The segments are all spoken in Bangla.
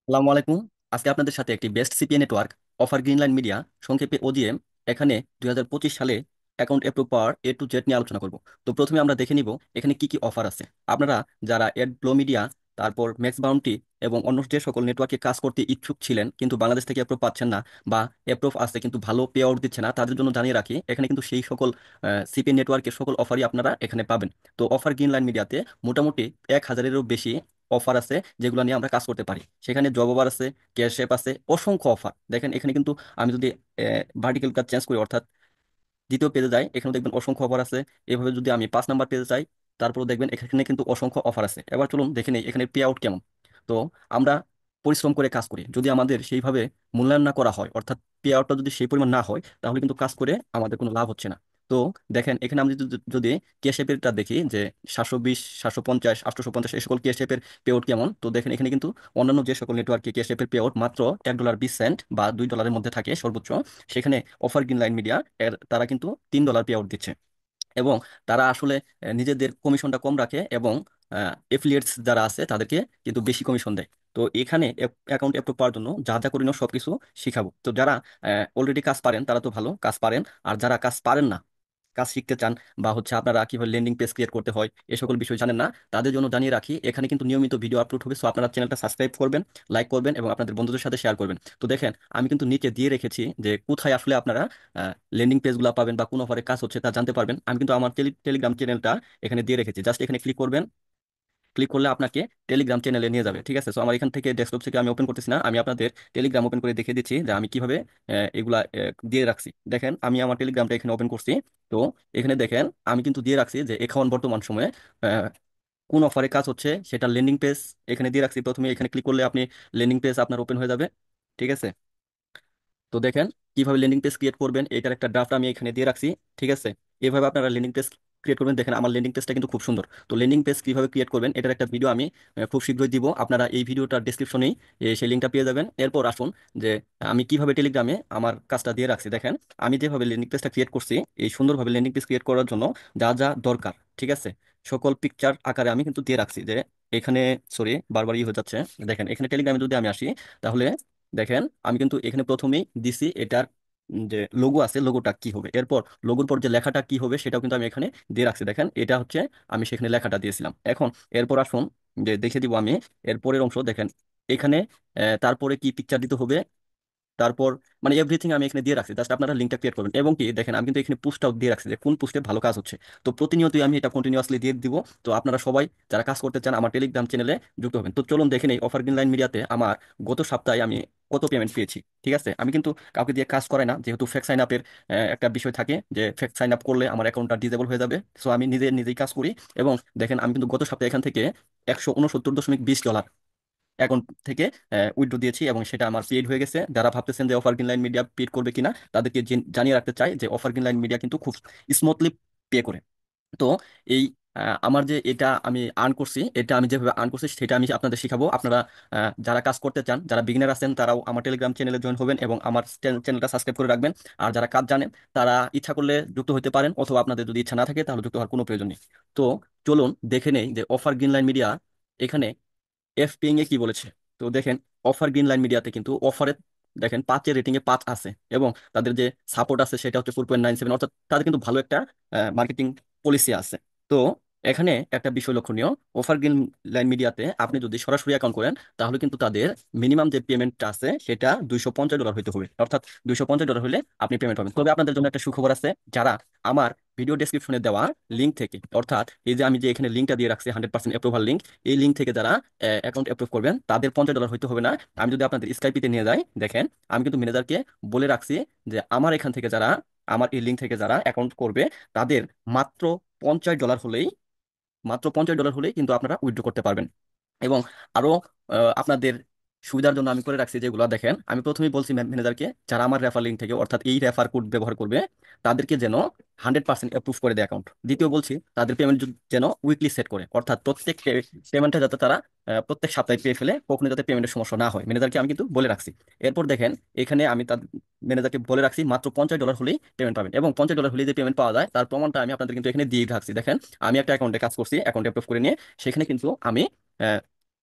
আসসালামু আলাইকুম। আজকে আপনাদের সাথে একটি best CPA network offer Green Line media, সংক্ষেপে ওজিএম, এখানে 2025 সালে account approve power A to Z নিয়ে আলোচনা করব। তো প্রথমে আমরা দেখে নিব এখানে কি কি অফার আছে। আপনারা যারা এডব্লো মিডিয়া, তারপর ম্যাক্স বাউন্টি এবং অন্য যে সকল নেটওয়ার্কে কাজ করতে ইচ্ছুক ছিলেন কিন্তু বাংলাদেশ থেকে অ্যাপ্রুভ পাচ্ছেন না, বা অ্যাপ্রুভ আসছে কিন্তু ভালো পে আউট দিচ্ছে না, তাদের জন্য জানিয়ে রাখি এখানে কিন্তু সেই সকল সিপিএ নেটওয়ার্কের সকল অফারই আপনারা এখানে পাবেন। তো অফার গ্রিনলাইন মিডিয়াতে মোটামুটি 1000-এরও বেশি অফার আছে যেগুলো নিয়ে আমরা কাজ করতে পারি। সেখানে জব অফার আছে, ক্যাশ আছে, অসংখ্য অফার। দেখেন এখানে কিন্তু আমি যদি ভার্টিক্যাল কাজ চেঞ্জ করি, অর্থাৎ দ্বিতীয় পেজে যাই, এখানে দেখবেন অসংখ্য অফার আছে। এভাবে যদি আমি 5 নাম্বার পেজে যাই, তারপর দেখবেন এখানে কিন্তু অসংখ্য অফার আছে। এবার চলুন দেখে নেই এখানে পে আউট কেমন। তো আমরা পরিশ্রম করে কাজ করি, যদি আমাদের সেইভাবে মূল্যায়ন না করা হয়, অর্থাৎ পে আউটটা যদি সেই পরিমাণ না হয়, তাহলে কিন্তু কাজ করে আমাদের কোনো লাভ হচ্ছে না। তো দেখেন এখানে আমি যদি কেশএপেরটা দেখি যে 720, 750, 850 এই সকল কেশএপের পে আউট কেমন, তো দেখেন এখানে কিন্তু অন্যান্য যে সকল নেটওয়ার্কে কেশএপের পে আউট মাত্র $1.20 বা $2 মধ্যে থাকে সর্বোচ্চ, সেখানে অফার গ্রিন লাইন মিডিয়া তারা কিন্তু $3 পে আউট দিচ্ছে। এবং তারা আসলে নিজেদের কমিশনটা কম রাখে, এবং এফিলিয়েটস যারা আছে তাদেরকে কিন্তু বেশি কমিশন দেয়। তো এখানে অ্যাকাউন্ট অ্যাপ্রুভ পাওয়ার জন্য যা যা করিনো সবকিছু শিখাবো। তো যারা অলরেডি কাজ পারেন তারা তো ভালো কাজ পারেন, আর যারা কাজ পারেন না, কাজ শিখতে চান, বা হচ্ছে আপনারা কিভাবে ল্যান্ডিং পেজ ক্রিয়েট করতে হয় এ সকল বিষয় জানেন না, তাদের জন্য জানিয়ে রাখি এখানে কিন্তু নিয়মিত ভিডিও আপলোড হবে। সো আপনারা চ্যানেলটা সাবস্ক্রাইব করবেন, লাইক করবেন এবং আপনাদের বন্ধুদের সাথে শেয়ার করবেন। তো দেখেন আমি কিন্তু নিচে দিয়ে রেখেছি যে কোথায় আসলে আপনারা ল্যান্ডিং পেজগুলো পাবেন বা কোন অফারে কাজ হচ্ছে তা জানতে পারবেন। আমি কিন্তু আমার টেলিগ্রাম চ্যানেলটা এখানে দিয়ে রেখেছি, জাস্ট এখানে ক্লিক করবেন। ক্লিক করলে আপনাকে টেলিগ্রাম চ্যানেলে নিয়ে যাবে, ঠিক আছে। সো আমার এখান থেকে ডেস্কটপ থেকে আমি ওপেন করতেছি না, আমি আপনাদের টেলিগ্রাম ওপেন করে দেখিয়ে দিচ্ছি যে আমি কিভাবে এগুলা দিয়ে রাখছি। দেখেন আমি আমার টেলিগ্রামটা এখানে ওপেন করছি। তো এখানে দেখেন আমি কিন্তু দিয়ে রাখছি যে এখন বর্তমান সময়ে আহ, কোন অফারে কাজ হচ্ছে সেটা ল্যান্ডিং পেজ এখানে দিয়ে রাখছি। প্রথমে এখানে ক্লিক করলে আপনি ল্যান্ডিং পেজ আপনার ওপেন হয়ে যাবে, ঠিক আছে। তো দেখেন কিভাবে ল্যান্ডিং পেজ ক্রিয়েট করবেন, এটার একটা ড্রাফট আমি এখানে দিয়ে রাখছি, ঠিক আছে। এভাবে আপনারা ল্যান্ডিং পেজ ক্রিয়েট করবেন। দেখেন আমার ল্যান্ডিং পেজটা কিন্তু খুব সুন্দর। তো ল্যান্ডিং পেজ কিভাবে ক্রিয়েট করবেন এটার একটা ভিডিও আমি খুব শীঘ্রই দিব, আপনারা এই ভিডিওটার ডিসক্রিপশনেই সেই লিঙ্কটা পেয়ে যাবেন। এরপর আসুন যে আমি কিভাবে টেলিগ্রামে আমার কাজটা দিয়ে রাখছি। দেখেন আমি যেভাবে ল্যান্ডিং পেজটা ক্রিয়েট করছি, এই সুন্দরভাবে ল্যান্ডিং পেজ ক্রিয়েট করার জন্য যা যা দরকার, ঠিক আছে, সকল পিকচার আকারে আমি কিন্তু দিয়ে রাখছি। যে এখানে, সরি বারবার হয়ে যাচ্ছে, দেখেন এখানে টেলিগ্রামে যদি আমি আসি, তাহলে দেখেন আমি কিন্তু এখানে প্রথমেই দিছি এটার যে লোগো আছে, লোগোটা কি হবে, এরপর লোগোর পর যে লেখাটা কি হবে সেটাও কিন্তু আমি এখানে দিয়ে রাখছি। দেখেন এটা হচ্ছে আমি সেখানে লেখাটা দিয়েছিলাম। এখন এরপর আসুন যে দেখে দিব আমি এরপরের অংশ। দেখেন এখানে তারপরে কি পিকচার দিতে হবে, তারপর মানে এভরিথিং আমি এখানে দিয়ে রাখছি, জাস্ট আপনারা লিঙ্কটা ক্রিয়েট করবেন। এবং কি দেখেন আমি কিন্তু এখানে পোস্টটাও দিয়ে রাখছি যে কোন পোস্টে ভালো কাজ হচ্ছে। তো প্রতিনিয়তই আমি এটা কন্টিনিউয়াসলি দিয়ে দিব। তো আপনারা সবাই যারা কাজ করতে চান আমার টেলিগ্রাম চ্যানেলে যুক্ত হবেন। তো চলুন দেখে নেই অফার গ্রিন লাইন মিডিয়াতে আমার গত সপ্তাহে আমি কত পেমেন্ট পেয়েছি, ঠিক আছে। আমি কিন্তু কাউকে দিয়ে কাজ করাই না, যেহেতু ফেক সাইন আপের একটা বিষয় থাকে যে ফেক সাইন আপ করলে আমার অ্যাকাউন্টটা ডিজেবল হয়ে যাবে। সো আমি নিজেই কাজ করি। এবং দেখেন আমি কিন্তু গত সপ্তাহে এখান থেকে $169.20 অ্যাকাউন্ট থেকে উইথড্র দিয়েছি, এবং সেটা আমার পেড হয়ে গেছে। যারা ভাবতেছেন যে offer green line media paid করবে কিনা, তাদেরকে জানিয়ে রাখতে চাই যে অফার গ্রিন লাইন মিডিয়া কিন্তু খুব স্মুথলি পে করে। তো এই আমার যে এটা আমি আর্ন করছি, এটা আমি যেভাবে আর্ন করছি সেটা আমি আপনাদের শিখাবো। আপনারা যারা কাজ করতে চান, যারা বিগিনার আছেন, তারাও আমার টেলিগ্রাম চ্যানেলে জয়েন হবেন এবং আমার চ্যানেলটা সাবস্ক্রাইব করে রাখবেন। আর যারা কাজ জানেন তারা ইচ্ছা করলে যুক্ত হতে পারেন, অথবা আপনাদের যদি ইচ্ছা না থাকে তাহলে যুক্ত হওয়ার কোনো প্রয়োজন নেই। তো চলুন দেখে নেই যে অফার গ্রিন লাইন মিডিয়া এখানে এফপিএং এ কি বলেছে। তো দেখেন অফার গ্রিন লাইন মিডিয়াতে কিন্তু অফারে দেখেন 5-এর রেটিং এ 5 আছে, এবং তাদের যে সাপোর্ট আছে সেটা হচ্ছে 4.97, অর্থাৎ তাদের কিন্তু ভালো একটা মার্কেটিং পলিসি আছে। তো এখানে একটা বিষয় লক্ষণীয়, অফার গ্রিন লাইন মিডিয়াতে আপনি যদি সরাসরি অ্যাকাউন্ট করেন, তাহলে কিন্তু তাদের মিনিমাম যে পেমেন্টটা আছে সেটা $250 হইতে হবে, অর্থাৎ $250 হলে আপনি পেমেন্ট পাবেন। তবে আপনাদের জন্য একটা সুখবর আছে, যারা আমার ভিডিও ডেসক্রিপশনে দেওয়া লিঙ্ক থেকে, অর্থাৎ এই যে আমি যে এখানে লিঙ্কটা দিয়ে রাখছি 100% অ্যাপ্রুভাল লিঙ্ক, এই লিঙ্ক থেকে যারা অ্যাকাউন্ট অ্যাপ্রুভ করবেন তাদের $50 হইতে হবে না। আমি যদি আপনাদের স্কাইপিতে নিয়ে যাই, দেখেন আমি কিন্তু ম্যানেজারকে বলে রাখছি যে আমার এখান থেকে যারা, আমার এই লিঙ্ক থেকে যারা অ্যাকাউন্ট করবে, তাদের মাত্র $50 হলেই, মাত্র $50 হলেই কিন্তু আপনারা উইথড্র করতে পারবেন। এবং আরো আপনাদের সুবিধার জন্য আমি করে রাখছি যেগুলো, দেখেন আমি প্রথমেই বলছি ম্যানেজারকে যারা আমার রেফার লিঙ্ক থেকে, অর্থাৎ এই রেফার কোড ব্যবহার করবে, তাদেরকে যেন 100% অ্যাপ্রুভ করে দেয় অ্যাকাউন্ট। দ্বিতীয় বলছি তাদের পেমেন্ট যেন উইকলি সেট করে, অর্থাৎ প্রত্যেক পেমেন্টে যাতে তারা প্রত্যেক সপ্তাহে পেয়ে ফেলে, কখনো যাতে পেমেন্টের সমস্যা না হয়, ম্যানেজারকে আমি কিন্তু বলে রাখছি। এরপর দেখেন এখানে আমি তার ম্যানেজারকে বলে রাখছি মাত্র $50 হলেই পেমেন্ট পাবেন, এবং $50 হলেই যে পেমেন্ট পাওয়া যায় তার প্রমাণটা আমি আপনাদের কিন্তু এখানে দিয়ে রাখছি। দেখেন আমি একটা অ্যাকাউন্টে কাজ করছি, অ্যাকাউন্টে অ্যাপ্রুভ করে নিয়ে সেখানে কিন্তু আমি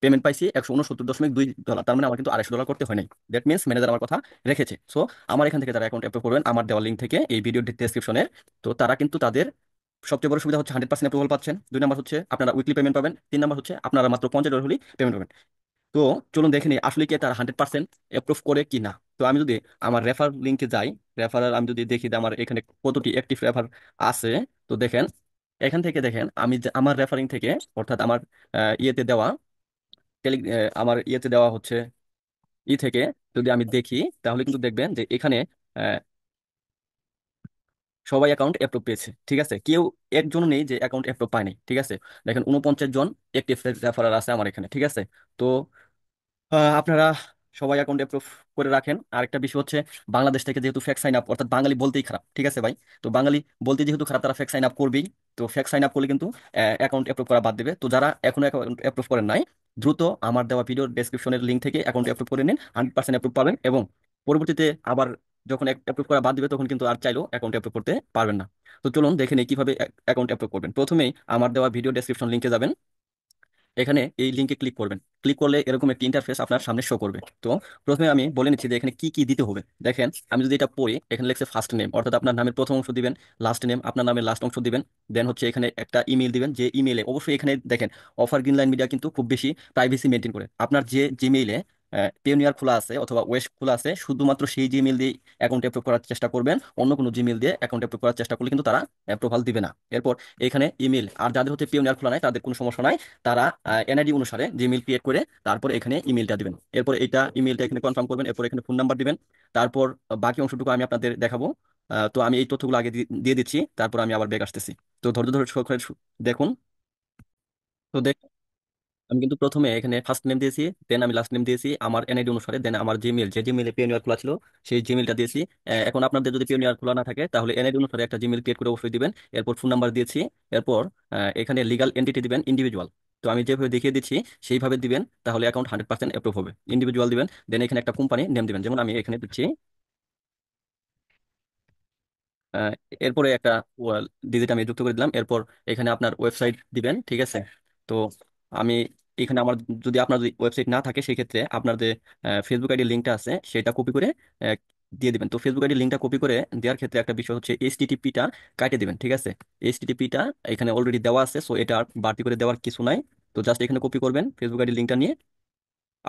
পেমেন্ট পাইছি 169.2 ডলার, তার মানে আমার কিন্তু $250 করতে হয় নাই। দ্যাট মিনস ম্যানেজার আমার কথা রেখেছে। সো আমার এখান থেকে যারা অ্যাকাউন্ট অ্যাপ্রুভ করবেন আমার দেওয়া লিঙ্ক থেকে এই ভিডিও ডেসক্রিপশনের, তো তারা কিন্তু তাদের সবচেয়ে বড় সুবিধা হচ্ছে 100% অ্যাপ্রুভাল পাচ্ছেন, 2 নাম্বার হচ্ছে আপনারা উইকলি পেমেন্ট পাবেন, 3 নাম্বার হচ্ছে আপনারা মাত্র $50 হলেই পেমেন্ট পাবেন। তো চলুন দেখে নিই আসলে কি তারা 100% অ্যাপ্রুভ করে কি না। তো আমি যদি আমার রেফার লিঙ্কে যাই, রেফারার আমি যদি দেখি যে আমার এখানে কতটি অ্যাক্টিভ রেফার আছে, তো দেখেন এখান থেকে দেখেন আমি আমার রেফারিং থেকে, অর্থাৎ আমার ইয়েতে দেওয়া আমার ইয়েতে দেওয়া হচ্ছে থেকে যদি আমি দেখি, তাহলে কিন্তু দেখবেন যে এখানে আহ, সবাই অ্যাকাউন্ট অ্যাপ্রুভ পেয়েছে। ঠিক আছে, কেউ একজন নেই যে অ্যাকাউন্ট অ্যাপ্রুভ পায়নি। ঠিক আছে, দেখেন 49 জন অ্যাক্টিভ রেফারার আছে আমার এখানে। ঠিক আছে, তো আপনারা সবাই অ্যাকাউন্ট অ্যাপ্রুভ করে রাখেন। আরেকটা বিষয় হচ্ছে বাংলাদেশ থেকে যেহেতু ফেক সাইন আপ, অর্থাৎ বাঙালি বলতেই খারাপ। ঠিক আছে ভাই, তো বাঙালি বলতে যেহেতু খারাপ, তারা ফেক সাইন আপ করবেই। তো ফেক সাইন আপ করলে কিন্তু অ্যাকাউন্ট অ্যাপ্রুভ করা বাদ দেবে। তো যারা এখনো অ্যাকাউন্ট অ্যাপ্রুভ করেন নাই, দ্রুত আমার দেওয়া ভিডিও ডেসক্রিপশনের লিঙ্ক থেকে অ্যাকাউন্ট অ্যাপ্রুভ করে নিন, 100% অ্যাপ্রুভ পাবেন। এবং পরবর্তীতে আবার যখন অ্যাপ্রুভ করা বাদ দিবে, তখন কিন্তু আর চাইলেও অ্যাকাউন্ট অ্যাপ্রুভ করতে পারবেন না। তো চলুন দেখে নিই কিভাবে অ্যাকাউন্ট অ্যাপ্রুভ করবেন। প্রথমেই আমার দেওয়া ভিডিও ডেসক্রিপশন লিঙ্কে যাবেন, এখানে এই লিঙ্কে ক্লিক করবেন। ক্লিক করলে এরকম একটি ইন্টারফেস আপনার সামনে শো করবে। তো প্রথমে আমি বলে নিচ্ছি যে এখানে কি কি দিতে হবে। দেখেন আমি যদি এটা পড়ি, এখানে লেখছে ফার্স্ট নেম, অর্থাৎ আপনার নামের প্রথম অংশ দিবেন, লাস্ট নেম আপনার নামের লাস্ট অংশ দিবেন, দেন হচ্ছে এখানে একটা ইমেল দিবেন, যে ইমেলে অবশ্যই এখানে দেখেন অফার গ্রিনলাইন মিডিয়া কিন্তু খুব বেশি প্রাইভেসি মেনটেন করে। আপনার যে জিমেইলে পেওনিয়ার খোলা আছে অথবা ওয়েস্ট খোলা আছে, শুধুমাত্র সেই জিমেইল দিয়ে অ্যাকাউন্ট অ্যাপ্রুভ করার চেষ্টা করবেন। অন্য কোনো জিমেইল দিয়ে অ্যাকাউন্ট অ্যাপ্রুভ করার চেষ্টা করলে কিন্তু তারা অ্যাপ্রুভাল দিবে না। এরপর এখানে ইমেল, আর যাদের হচ্ছে পেওনিয়ার খোলা নাই তাদের কোনো সমস্যা নাই, তারা এনআইডি অনুসারে জিমেইল ক্রিয়েট করে তারপর এখানে ইমেলটা দিবেন। এরপর এটা ইমেলটা এখানে কনফার্ম করবেন, এরপর এখানে ফোন নাম্বার দিবেন। তারপর বাকি অংশটুকু আমি আপনাদের দেখাবো। তো আমি এই তথ্যগুলো আগে দিয়ে দিচ্ছি, তারপর আমি আবার ব্যাক আসতেছি। তো ধৈর্য ধরে সহকারে দেখুন। তো আমি কিন্তু প্রথমে এখানে ফার্স্ট নেম দিয়েছি, দেন আমি লাস্ট নেম দিয়েছি আমার এনআইডি অনুসারে, দেন আমার জিমেল, যে জিমেলে পিওনিয়ার খোলা ছিল সেই জিমেলটা দিয়েছি। এখন আপনাদের যদি পিওনিয়ার খোলা না থাকে, তাহলে এনআইডি অনুসারে একটা জিমেল ক্রিয়েট করে অবশ্যই দিবেন। এরপর ফোন নাম্বার দিয়েছি। এরপর এখানে লিগাল এন্টিটি দিবেন ইন্ডিভিজুয়াল। তো আমি যেভাবে দেখিয়ে দিচ্ছি সেইভাবে দিবেন, তাহলে অ্যাকাউন্ট 100% অ্যাপ্রুভ হবে। ইন্ডিভিজুয়াল দিবেন, দেন এখানে একটা কোম্পানি নেম দিবেন, যেমন আমি এখানে দিচ্ছি। আহ, এরপরে একটা ডিজিট আমি যুক্ত করে দিলাম। এরপর এখানে আপনার ওয়েবসাইট দিবেন। ঠিক আছে, তো আমি এখানে আমার, যদি আপনার যদি ওয়েবসাইট না থাকে, সেই ক্ষেত্রে আপনার যে ফেসবুক আইডি লিঙ্কটা আছে সেটা কপি করে আহ, দিয়ে দিবেন। তো ফেসবুক আইডি লিঙ্কটা কপি করে দেওয়ার ক্ষেত্রে একটা বিষয় হচ্ছে এইচটিটিপিটা কাটে দিবেন। ঠিক আছে, এইচটিটিপিটা এখানে অলরেডি দেওয়া আছে, সো এটা আর বাড়তি করে দেওয়ার কিছু নাই। তো জাস্ট এখানে কপি করবেন ফেসবুক আইডি লিঙ্কটা নিয়ে,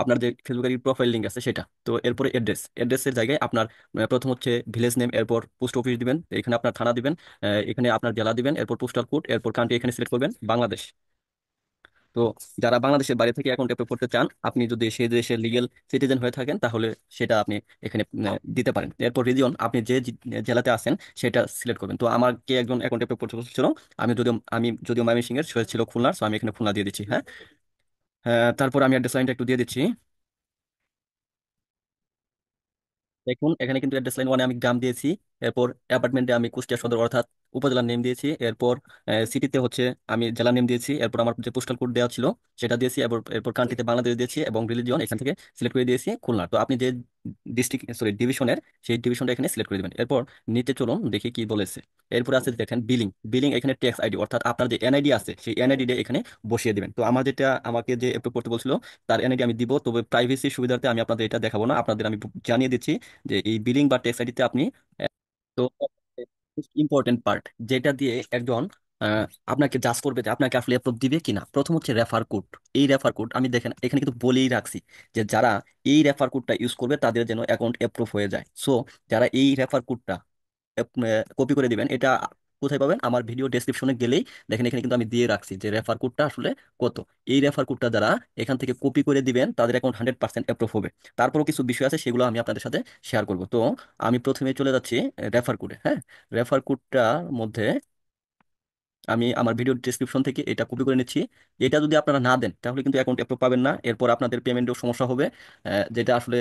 আপনার যে ফেসবুকের প্রোফাইল লিঙ্ক আছে সেটা। তো এরপরে অ্যাড্রেসের জায়গায় আপনার প্রথম হচ্ছে ভিলেজ নেম, এরপর পোস্ট অফিস দিবেন, এখানে আপনার থানা দিবেন, এখানে আপনার জেলা দিবেন, এরপর পোস্টাল কোড, এরপর কান্ট্রি এখানে সিলেক্ট করবেন বাংলাদেশ। তো যারা বাংলাদেশের বাইরে থেকে অ্যাকাউন্ট অ্যাপ্রুভ করতে চান, আপনি যদি সেই দেশের লিগেল সিটিজেন হয়ে থাকেন, তাহলে সেটা আপনি এখানে দিতে পারেন। এরপর রিজিয়ন, আপনি যে জেলাতে আছেন সেটা সিলেক্ট করবেন। তো আমাকে একজন অ্যাকাউন্ট অ্যাপ্রুভ করতে বলছিল, আমি যদিও ময়মনসিংহের, সে ছিল খুলনার, সো আমি এখানে খুলনা দিয়ে দিচ্ছি। হ্যাঁ, তারপর আমি অ্যাড্রেস লাইনটা একটু দিয়ে দিচ্ছি। দেখুন এখানে কিন্তু অ্যাড্রেস লাইন 1-এ আমি গ্রাম দিয়েছি। এরপর অ্যাপার্টমেন্টে আমি কুষ্টিয়া সদর অর্থাৎ উপজেলার নেম দিয়েছি। এরপর সিটিতে হচ্ছে আমি জেলার নেম দিয়েছি। এরপর আমার যে পোস্টাল কোড দেওয়া ছিল সেটা দিয়েছি। এরপর কান্ট্রিতে বাংলাদেশ দিয়েছি এবং রিলিজিয়ন এখান থেকে সিলেক্ট করে দিয়েছি খুলনা। তো আপনি যে ডিস্ট্রিক্ট, সরি ডিভিশনের, সেই ডিভিশনটা এখানে সিলেক্ট করে দেবেন। এরপর নিচে চলুন দেখি কি বলেছে। এরপর আছে দেখেন বিলিং। বিলিং এখানে ট্যাক্স আইডি, অর্থাৎ আপনার যে এনআইডি আছে সেই এনআইডি এখানে বসিয়ে দিবেন। তো আমার যেটা আমাকে যে অ্যাপ্রুভ করতে বলছিল তার এনআইডি আমি দিব, তবে প্রাইভেসি সুবিধার্থে আমি আপনাদের এটা দেখাবো না, আপনাদের আমি জানিয়ে দিচ্ছি যে এই বিলিং বা টেক্সট আইডিতে আপনি তো ইম্পর্টেন্ট পার্ট যেটা দিয়ে একজন আহ, আপনাকে জাজ করবে যে আপনাকে আসলে অ্যাপ্রুভ দিবে কিনা, প্রথম হচ্ছে রেফার কোড। এই রেফার কোড আমি দেখেন এখানে কিন্তু বলেই রাখছি যে যারা এই রেফার কোডটা ইউজ করবে তাদের যেন অ্যাকাউন্ট অ্যাপ্রুভ হয়ে যায়। সো যারা এই রেফার কোডটা কপি করে দিবেন, এটা কোথায় পাবেন, আমার ভিডিও ডেসক্রিপশনে গেলেই দেখেন এখানে কিন্তু আমি দিয়ে রাখছি যে রেফার কোডটা আসলে কত। এই রেফার কোডটা যারা এখান থেকে কপি করে দিবেন তাদের অ্যাকাউন্ট 100% অ্যাপ্রুভ হবে। তারপরও কিছু বিষয় আছে, সেগুলো আমি আপনাদের সাথে শেয়ার করব। তো আমি প্রথমে চলে যাচ্ছি রেফার কোডে। হ্যাঁ, রেফার কোডটার মধ্যে আমি আমার ভিডিও ডিসক্রিপশন থেকে এটা কপি করে নিচ্ছি। এটা যদি আপনারা না দেন তাহলে কিন্তু অ্যাকাউন্ট অ্যাপ্রুভ পাবেন না, এরপর আপনাদের পেমেন্টেও সমস্যা হবে। যেটা আসলে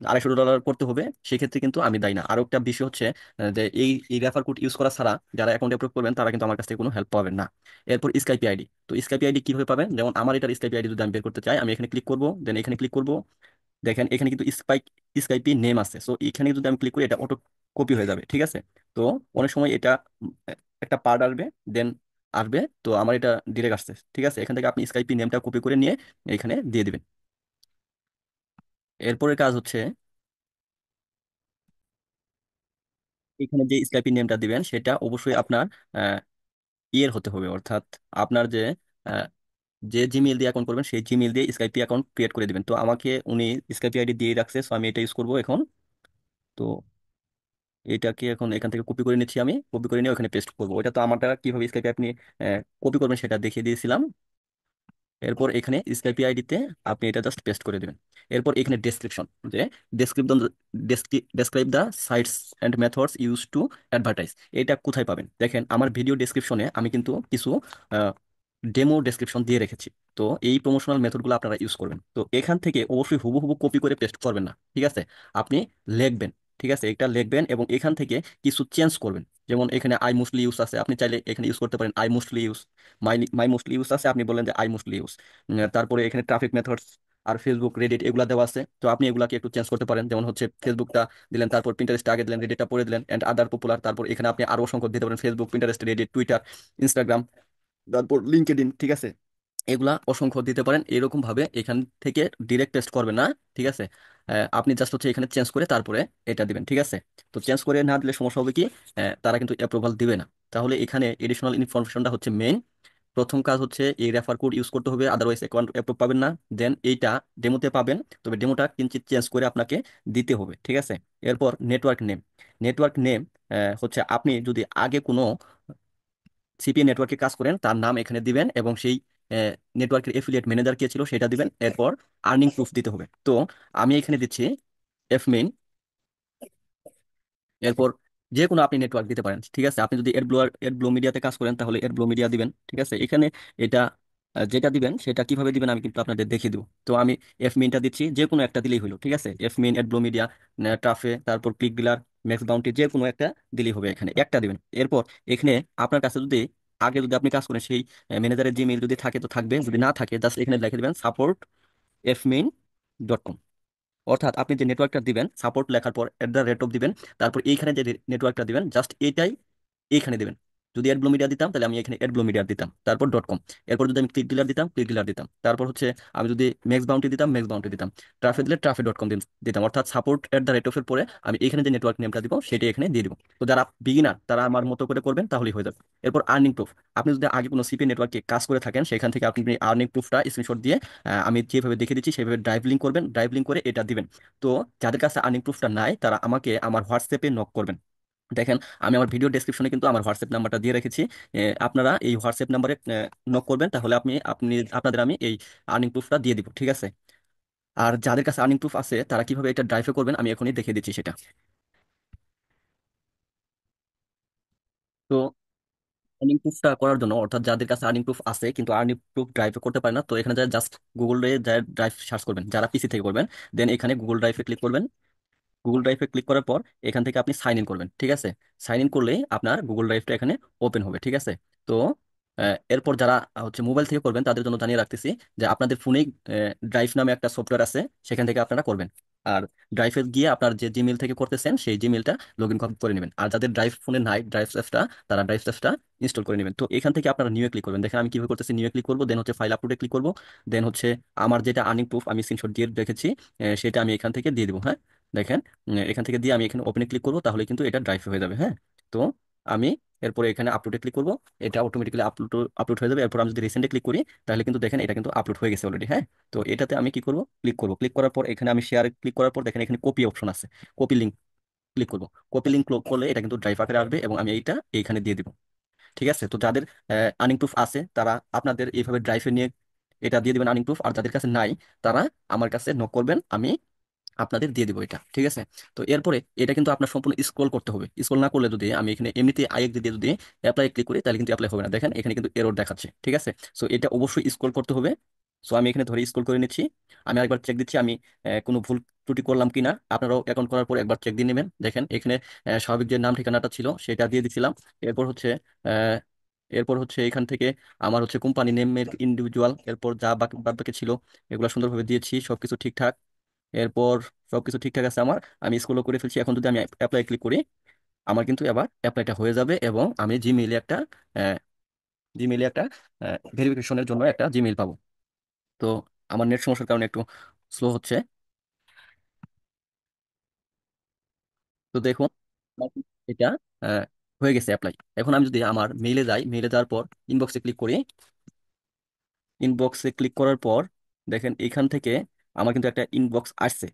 $250 করতে হবে, সেক্ষেত্রে কিন্তু আমি দায়ী না। আরো একটা বিষয় হচ্ছে যে এই রেফার কোড ইউজ করা ছাড়া যারা অ্যাকাউন্ট অ্যাপ্রুভ করবেন তারা কিন্তু আমার কাছ থেকে কোনো হেল্প পাবেন না। এরপর স্কাইপি আইডি। তো স্কাইপি আইডি কিভাবে পাবেন, যেমন আমার এটার স্কাইপি আইডি যদি আমি বের করতে চাই, আমি এখানে ক্লিক করবো, দেন এখানে ক্লিক করবো। দেখেন এখানে কিন্তু স্কাইপি নেম আছে, সো এখানে যদি আমি ক্লিক করি এটা অটো কপি হয়ে যাবে। ঠিক আছে, তো অনেক সময় এটা উম, একটা পার্ট আসবে, দেন আসবে। তো আমার এটা ডিরেক্ট আসছে, ঠিক আছে। এখান থেকে আপনি স্কাইপি নেমটা কপি করে নিয়ে এখানে দিয়ে দিবেন। এরপরের কাজ হচ্ছে এখানে যে স্কাইপি নেমটা দিবেন সেটা অবশ্যই আপনার আহ, ইয়ের হতে হবে, অর্থাৎ আপনার আহ, যে জিমেইল দিয়ে অ্যাকাউন্ট করবেন সেই জিমেইল দিয়ে স্কাইপি অ্যাকাউন্ট ক্রিয়েট করে দিবেন। তো আমাকে উনি স্কাইপি আইডি দিয়ে রাখছে, সো আমি এটা ইউজ করবো এখন। তো এটাকে এখন এখান থেকে কপি করে নিচ্ছি, আমি কপি করে নিয়ে ওখানে পেস্ট করবো। ওটা তো আমারটা কিভাবে স্কাইপে আপনি কপি করবেন সেটা দেখিয়ে দিয়েছিলাম। এরপর এখানে স্কাইপি আইডিতে আপনি এটা জাস্ট পেস্ট করে দেবেন। এরপর এখানে ডেসক্রিপশন, যে ডেসক্রিপ describe the sites and methods use to advertise, এটা কোথায় পাবেন? দেখেন আমার ভিডিও ডেসক্রিপশনে আমি কিন্তু কিছু ডেমো ডেসক্রিপশন দিয়ে রেখেছি। তো এই প্রমোশনাল মেথডগুলো আপনারা ইউজ করবেন। তো এখান থেকে অবশ্যই হুবহু কপি করে পেস্ট করবেন না, ঠিক আছে। আপনি লিখবেন, ঠিক আছে, এটা লিখবেন এবং এখান থেকে কিছু চেঞ্জ করবেন। যেমন এখানে আই মোস্টলি ইউজ আছে, আপনি চাইলে এখানে ইউজ করতে পারেন I mostly use. My my mostly use আছে, আপনি বললেন যে আই মোস্টলি ইউজ। তারপরে এখানে ট্রাফিক মেথডস আর ফেসবুক রেডিট এগুলা দেওয়া আছে, তো আপনি এগুলাকে একটু চেঞ্জ করতে পারেন। যেমন হচ্ছে ফেসবুকটা দিলেন, তারপর পিন্টারেস্ট আগে দিলেন, রেডিটটা পরে দিলেন, এন্ড আদার পপুলার। তারপর এখানে আপনি আরো অসংখ্য দিতে পারেন, Facebook, Pinterest, Reddit, Twitter, Instagram, তারপর লিঙ্কডইন, ঠিক আছে। এগুলা অসংখ্য দিতে পারেন। এরকম ভাবে এখান থেকে ডিরেক্ট টেস্ট করবেন না, ঠিক আছে। আপনি জাস্ট হচ্ছে এখানে চেঞ্জ করে তারপরে এটা দিবেন, ঠিক আছে। তো চেঞ্জ করে না দিলে সমস্যা হবে কি, তারা কিন্তু অ্যাপ্রুভাল দিবে না। তাহলে এখানে এডিশনাল ইনফরমেশনটা হচ্ছে মেইন। প্রথম কাজ হচ্ছে এই রেফার কোড ইউজ করতে হবে, আদারওয়াইজ অ্যাকাউন্ট অ্যাপ্রুভ পাবেন না। দেন এইটা ডেমোতে পাবেন, তবে ডেমোটা কিঞ্চিত চেঞ্জ করে আপনাকে দিতে হবে, ঠিক আছে। এরপর নেটওয়ার্ক নেম। নেটওয়ার্ক নেম হচ্ছে আপনি যদি আগে কোনো সিপিএ নেটওয়ার্কে কাজ করেন তার নাম এখানে দিবেন, এবং সেই নেটওয়ার্কের এফিলিয়েট ম্যানেজার কে ছিল সেটা দিবেন। এরপর আর্নিং প্রুফ দিতে হবে। তো আমি এখানে দিচ্ছি এফমেইন। এরপর যে কোনো আপনি নেটওয়ার্ক দিতে পারেন, ঠিক আছে। আপনি যদি এড ব্লু মিডিয়াতে কাজ করেন তাহলে এড ব্লু মিডিয়া দিবেন, ঠিক আছে। এখানে এটা যেটা দিবেন সেটা কিভাবে দিবেন আমি কিন্তু আপনাদের দেখিয়ে দেবো। তো আমি এফ মিনটা দিচ্ছি, যে কোনো একটা দিলেই হলো, ঠিক আছে। এফ মিন, এড ব্লু মিডিয়া, ট্রাফে, তারপর ক্লিক ডিলার, ম্যাক্স বাউন্টি, যে কোনো একটা দিলেই হবে, এখানে একটা দিবেন। এরপর এখানে আপনার কাছে যদি আগে যদি আপনি কাজ করেন সেই ম্যানেজারের জিমেইল যদি থাকে তো থাকবে, যদি না থাকে জাস্ট এখানে লিখে দিবেন support@fmain.com। অর্থাৎ আপনি যে নেটওয়ার্কটা দিবেন সাপোর্ট লেখার পর @অফ দিবেন, তারপর এইখানে যে নেটওয়ার্কটা দিবেন জাস্ট এটাই এইখানে দিবেন। যদি অ্যাড ব্লু মিডিয়া দিতাম তাহলে আমি এখানে অ্যাড ব্লু মিডিয়া দিতাম, তারপর .com। এরপর যদি আমি ক্লিক ডিলার দিতাম ক্লিক ডিলার দিতাম, তারপর হচ্ছে আমি যদি ম্যাক্স বাউন্টি দিতাম ম্যাক্স বাউন্টি দিতাম, ট্রাফে দিলে ট্রাফে.com দিতাম। অর্থাৎ সাপোর্ট অফ এর পরে আমি এখানে যে নেটওয়ার্ক নেমটা দিব সেটা এখানে দিয়ে দিব। তো যারা বিগিনার তারা আমার মতো করে করবেন তাহলেই হয়ে যাবে। এরপর আর্নিং প্রুফ। আপনি যদি আগে কোনো সিপি নেটওয়ার্কে কাজ করে থাকেন সেখান থেকে আপনি আর্নিং প্রুফটা স্ক্রিনশট দিয়ে আমি যেভাবে দেখে দিচ্ছি সেভাবে ড্রাইভ লিঙ্ক করবেন, ড্রাইভ লিঙ্ক করে এটা দিবেন। তো যাদের কাছে আর্নিং প্রুফটা নাই তারা আমাকে আমার হোয়াটসঅ্যাপে নক করবেন। দেখেন আমি আমার ভিডিও ডেসক্রিপশনে কিন্তু আমার হোয়াটসঅ্যাপ নাম্বারটা দিয়ে রেখেছি। আপনারা এই হোয়াটসঅ্যাপ নাম্বারে নক করবেন, তাহলে আপনাদের আমি এই আর্নিং প্রুফটা দিয়ে দিব, ঠিক আছে। আর যাদের কাছে আর্নিং প্রুফ আছে তারা কিভাবে এটা ড্রাইভে করবেন আমি এখনই দেখিয়ে দিচ্ছি সেটা। তো আর্নিং প্রুফটা করার জন্য, অর্থাৎ যাদের কাছে আর্নিং প্রুফ আছে কিন্তু আর্নিং প্রুফ ড্রাইভে করতে পারে না, তো এখানে যা জাস্ট গুগলে যা ড্রাইভ সার্চ করবেন, যারা পিসি থেকে করবেন, দেন এখানে গুগল ড্রাইভে ক্লিক করবেন। গুগল ড্রাইভে ক্লিক করার পর এখান থেকে আপনি সাইন ইন করবেন, ঠিক আছে। সাইন ইন করলেই আপনার গুগল ড্রাইভটা এখানে ওপেন হবে, ঠিক আছে। তো এরপর যারা হচ্ছে মোবাইল থেকে করবেন তাদের জন্য জানিয়ে রাখতেছি যে আপনাদের ফোনেই ড্রাইভ নামে একটা সফটওয়্যার আছে, সেখান থেকে আপনারা করবেন। আর ড্রাইভে গিয়ে আপনার যে জিমেল থেকে করতেছেন সেই জিমেলটা লগ ইন করে নেবেন। আর যাদের ড্রাইভ ফোনে নাই ড্রাইভ অ্যাপসটা, তারা ড্রাইভ অ্যাপসটা ইনস্টল করে নেবেন। তো এখান থেকে আপনারা নিউয়ে ক্লিক করবেন। দেখেন আমি কিভাবে করতেছি, নিউয়ে ক্লিক করবো, দেন হচ্ছে ফাইল আপলোডে ক্লিক করবো, দেন হচ্ছে আমার যেটা আর্নিং প্রুফ আমি স্ক্রিনশট দিয়ে রেখেছি সেটা আমি এখান থেকে দিয়ে দিব, হ্যাঁ। দেখেন এখান থেকে দিয়ে আমি এখানে ওপেনে ক্লিক করবো, তাহলে কিন্তু এটা ড্রাইভ হয়ে যাবে, হ্যাঁ। তো আমি এরপরে এখানে আপলোডে ক্লিক করবো, এটা অটোমেটিক্যালি আপলোড আপলোড হয়ে যাবে। এরপর আমি যদি রিসেন্টে ক্লিক করি তাহলে কিন্তু দেখেন এটা কিন্তু আপলোড হয়ে গেছে অলরেডি, হ্যাঁ। তো এটাতে আমি কি করবো, ক্লিক করবো, ক্লিক করার পর এখানে আমি শেয়ারে ক্লিক করার পর দেখেন এখানে কপি অপশন আছে, কপি লিঙ্ক ক্লিক করবো। কপি লিঙ্ক ক্লিক করলে এটা কিন্তু ড্রাইভ আকারে আসবে এবং আমি এইটা এইখানে দিয়ে দিব, ঠিক আছে। তো যাদের আর্নিং প্রুফ আছে তারা আপনাদের এইভাবে ড্রাইভে নিয়ে এটা দিয়ে দিবেন আর্নিং প্রুফ। আর যাদের কাছে নাই তারা আমার কাছে নক করবেন, আমি আপনাদের দিয়ে দিব এটা, ঠিক আছে। তো এরপরে এটা কিন্তু আপনার সম্পূর্ণ স্ক্রল করতে হবে। স্ক্রল না করলে যদি আমি এখানে এমনিতে আইএক্স দিয়ে যদি অ্যাপ্লাই ক্লিক করি তাহলে কিন্তু অ্যাপ্লাই হবে না। দেখেন এখানে কিন্তু এরর দেখাচ্ছে, ঠিক আছে। সো এটা অবশ্যই স্ক্রল করতে হবে। সো আমি এখানে ধরে স্ক্রল করে নিচ্ছি। আমি আরেকবার চেক দিচ্ছি আমি কোনো ভুল ত্রুটি করলাম কিনা। আপনারাও অ্যাকাউন্ট করার পর একবার চেক দিয়ে নেবেন। দেখেন এখানে স্বাভাবিক যে নাম ঠিকানাটা ছিল সেটা দিয়ে দিছিলাম। এরপর হচ্ছে আহ, এরপর হচ্ছে এখান থেকে আমার হচ্ছে কোম্পানি নেমের ইন্ডিভিজুয়াল, এরপর যা বাকি বাদ বাকি ছিল এগুলো সুন্দরভাবে দিয়েছি, সবকিছু ঠিকঠাক। এরপর সবকিছু ঠিকঠাক আছে আমার, আমি স্ক্রল করে ফেলছি। এখন যদি আমি অ্যাপ্লাই ক্লিক করি আমার কিন্তু এবার অ্যাপ্লাইটা হয়ে যাবে এবং আমি জিমেইলে একটা জিমেইলে একটা ভেরিফিকেশনের জন্য একটা জিমেইল পাবো। তো আমার নেট সমস্যার কারণে একটু স্লো হচ্ছে। তো দেখুন আমার কিন্তু এটা আহ, হয়ে গেছে অ্যাপ্লাই। এখন আমি যদি আমার মেইলে যাই, মেইলে যাওয়ার পর ইনবক্সে ক্লিক করি, ইনবক্সে ক্লিক করার পর দেখেন এখান থেকে আমার কিন্তু একটা ইনবক্স আসছে,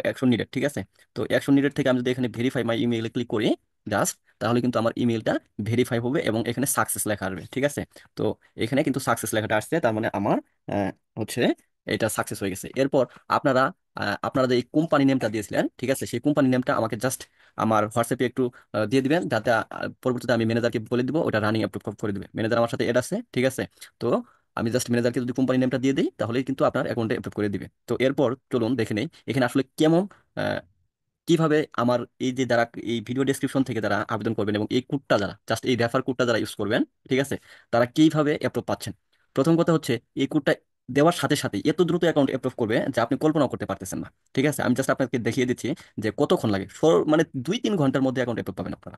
অ্যাকশন নিডেড, ঠিক আছে। তো অ্যাকশন নিডেড থেকে আমি যদি এখানে ভেরিফাই মাই ইমেইলে ক্লিক করি জাস্ট, তাহলে কিন্তু আমার ইমেইলটা ভেরিফাই হবে এবং এখানে সাকসেস লেখা আসবে, ঠিক আছে। তো এখানে কিন্তু সাকসেস লেখাটা আসছে, তার মানে আমার আহ, হচ্ছে এটা সাকসেস হয়ে গেছে। এরপর আপনারা আপনারা যে কোম্পানি নেমটা দিয়েছিলেন, ঠিক আছে, সেই কোম্পানি নেমটা আমাকে জাস্ট আমার হোয়াটসঅ্যাপে একটু দিয়ে দিবেন, যাতে পরবর্তীতে আমি ম্যানেজারকে বলে দিব ওটা রানিং অ্যাপ্রুভ করে দিবে। ম্যানেজার আমার সাথে এড আছে, ঠিক আছে। তো আমি জাস্ট ম্যানেজারকে যদি কোম্পানি নেমটা দিয়ে দিই তাহলেই কিন্তু আপনার অ্যাকাউন্টে অ্যাপ্রুভ করে দিবে। তো এরপর চলুন দেখে নেই এখানে আসলে কেমন আহ, কিভাবে আমার এই যে যারা এই ভিডিও ডেসক্রিপশন থেকে যারা আবেদন করবেন এবং এই কোডটা যারা জাস্ট এই রেফার কোডটা যারা ইউজ করবেন, ঠিক আছে, তারা কিভাবে অ্যাপ্রুভ পাচ্ছেন। প্রথম কথা হচ্ছে এই কোডটা দেওয়ার সাথে সাথে এত দ্রুত অ্যাকাউন্ট অ্যাপ্রুভ করবে যে আপনি কল্পনা করতে পারতেছেন না, ঠিক আছে। আমি জাস্ট আপনাকে দেখিয়ে দিচ্ছি যে কতক্ষণ লাগে, মানে 2-3 ঘন্টার মধ্যে অ্যাকাউন্ট অ্যাপ্রুভ পাবেন আপনারা।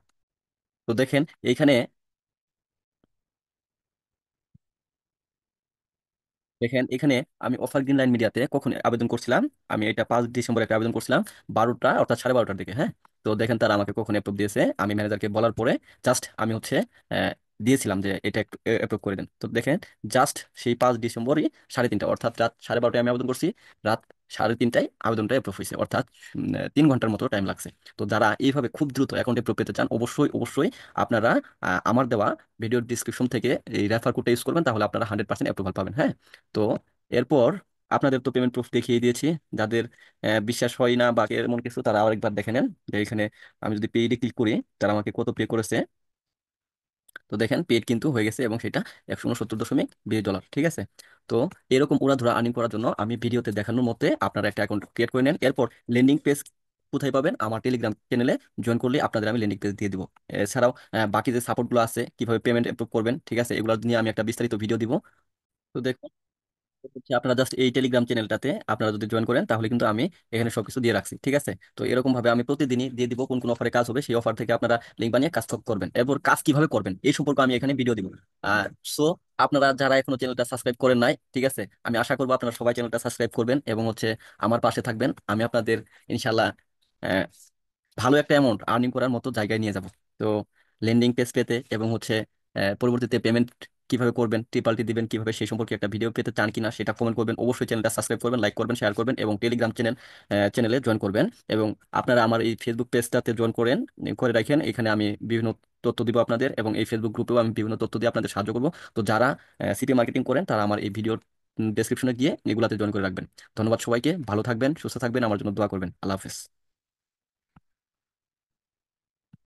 তো দেখেন এইখানে, এখানে আমি অফার গ্রিন লাইন মিডিয়াতে কখন আবেদন করছিলাম, আমি এটা 5 ডিসেম্বর একটা আবেদন করছিলাম 12টা অর্থাৎ 12:30টার দিকে, হ্যাঁ। তো দেখেন তারা আমাকে কখন অ্যাপ্রুভ দিয়েছে, আমি ম্যানেজারকে বলার পরে জাস্ট আমি হচ্ছে দিয়েছিলাম যে এটা একটু অ্যাপ্রুভ করে দেন। তো দেখেন জাস্ট সেই 5 ডিসেম্বরই 3:30 অর্থাৎ রাত 12:30টায় আমি আবেদন করছি, রাত 3:30টায় আবেদনটা অ্যাপ্রুভ হয়েছে, অর্থাৎ 3 ঘন্টার মতো টাইম লাগছে। তো যারা এইভাবে খুব দ্রুত অ্যাকাউন্ট অ্যাপ্রুভ পেতে চান অবশ্যই অবশ্যই আপনারা আমার দেওয়া ভিডিও ডিসক্রিপশন থেকে এই রেফার কোডটা ইউজ করবেন, তাহলে আপনারা 100% অ্যাপ্রুভাল পাবেন, হ্যাঁ। তো এরপর আপনাদের তো পেমেন্ট প্রুফ দেখিয়ে দিয়েছি। যাদের বিশ্বাস হয় না বা এমন কিছু, তারা আরেকবার দেখে নেন যে এখানে আমি যদি পেইডে ক্লিক করি তারা আমাকে কত পে করেছে। তো দেখেন পেড কিন্তু হয়ে গেছে এবং সেটা $169.20, ঠিক আছে। তো এরকম উড়াধুরা আর্নিং করার জন্য আমি ভিডিওতে দেখানোর মতে আপনারা একটা অ্যাকাউন্ট ক্রিয়েট করে নেন। এরপর ল্যান্ডিং পেজ কোথায় পাবেন, আমার টেলিগ্রাম চ্যানেলে জয়েন করলে আপনাদের আমি ল্যান্ডিং পেজ দিয়ে দিব। এছাড়াও বাকি যে সাপোর্টগুলো আছে কিভাবে পেমেন্ট অ্যাপ্রুভ করবেন, ঠিক আছে, এগুলো নিয়ে আমি একটা বিস্তারিত ভিডিও দিব। তো দেখুন হচ্ছে আপনারা জাস্ট এই টেলিগ্রাম চ্যানেলটাতে আপনারা যদি জয়েন করেন তাহলে কিন্তু আমি এখানে সবকিছু দিয়ে রাখছি, ঠিক আছে। তো এরকম ভাবে আমি প্রতিদিনই দিয়ে দিব কোন কোন অফারে কাজ হবে, সেই অফার থেকে আপনারা লিঙ্ক বানিয়ে কাজ করবেন। এরপর কাজ কিভাবে করবেন এই সম্পর্কে আমি এখানে ভিডিও দিব। আর সো আপনারা যারা এখনো চ্যানেলটা সাবস্ক্রাইব করেন নাই, ঠিক আছে, আমি আশা করবো আপনারা সবাই চ্যানেলটা সাবস্ক্রাইব করবেন এবং হচ্ছে আমার পাশে থাকবেন। আমি আপনাদের ইনশাল্লাহ ভালো একটা অ্যামাউন্ট আর্নিং করার মতো জায়গায় নিয়ে যাব। তো লেন্ডিং পেজ পেতে এবং হচ্ছে পরবর্তীতে পেমেন্ট কিভাবে করবেন, ট্রিপালটি দিবেন কিভাবে, সেই সম্পর্কে একটা ভিডিও পেতে চান কিনা সেটা কমেন্ট করবেন। অবশ্যই চ্যানেলটা সাবস্ক্রাইব করবেন, লাইক করবেন, শেয়ার করবেন এবং টেলিগ্রাম চ্যানেলে জয়েন করবেন। এবং আপনারা আমার এই ফেসবুক পেজটাতে জয়েন করে রাখেন, এখানে আমি বিভিন্ন তথ্য দিব আপনাদের এবং এই ফেসবুক গ্রুপেও আমি বিভিন্ন তথ্য দিয়ে আপনাদের সাহায্য করবো। তো যারা সিপি মার্কেটিং করেন তারা আমার এই ভিডিওর ডেসক্রিপশনে গিয়ে এগুলাতে জয়েন করে রাখবেন। ধন্যবাদ সবাইকে, ভালো থাকবেন, সুস্থ থাকবেন, আমার জন্য দোয়া করবেন। আল্লাহ হাফেজ।